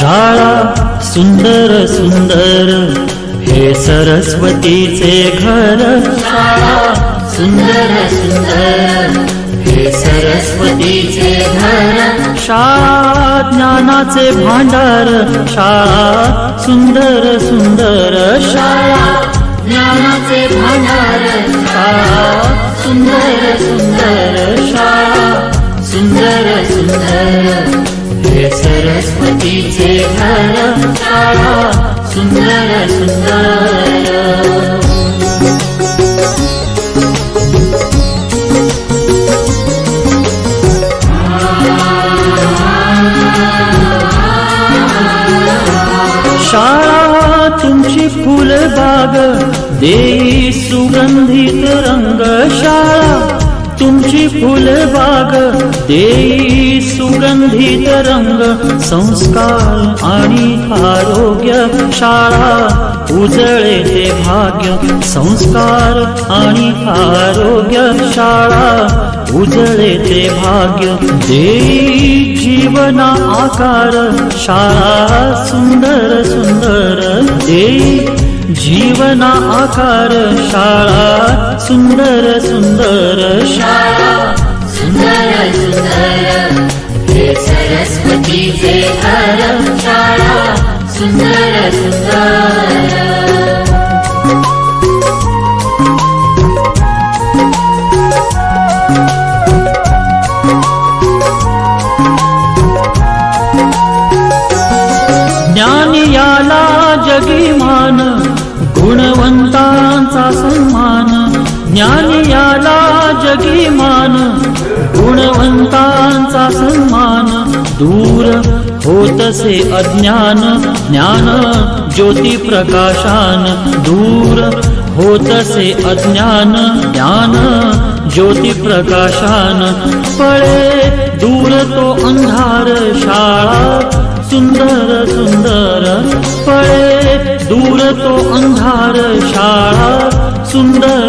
शाळा सुंदर सुंदर हे सरस्वतीचे घर, शाळा सुंदर सुंदर हे सरस्वतीचे घर, शाळा ज्ञानाचे भांडार, शाळा सुंदर सुंदर, शाळा ज्ञानाचे भांडार, शाळा सुंदर सुंदर, शाळा सुंदर सुंदर हे सरस्वतीचे घर, शाळा सुंदर सुंदर। शाळा तुमची फुलबाग देई सुगंधित रंग, शाळा तुमची फुलबाग देई सुगंधित रंग, संस्कार आणि आरोग्य, शाळा उजळे ते भाग्य, संस्कार आणि आरोग्य, शाळा उजळे ते भाग्य, देई जीवना आकार, शाळा सुंदर सुंदर देई जीवना आकार, शाळा सुंदर सुंदर, शाळा सुंदर सुंदर हे सरस्वतीचे घर, शाळा सुंदर सुंदर। ज्ञान याला जगी मान, गुणवंतांचा सन्मान, ज्ञान याला जगी मान, गुणवंतांचा सन्मान, दूर होतसे अज्ञान, ज्ञान ज्योती प्रकाशान, दूर होतसे अज्ञान, ज्ञान ज्योती प्रकाशान, पळे दूर तो अंधार, शाळा सुंदर सुंदर, पळे दूर तो अंधार, शाळा सुंदर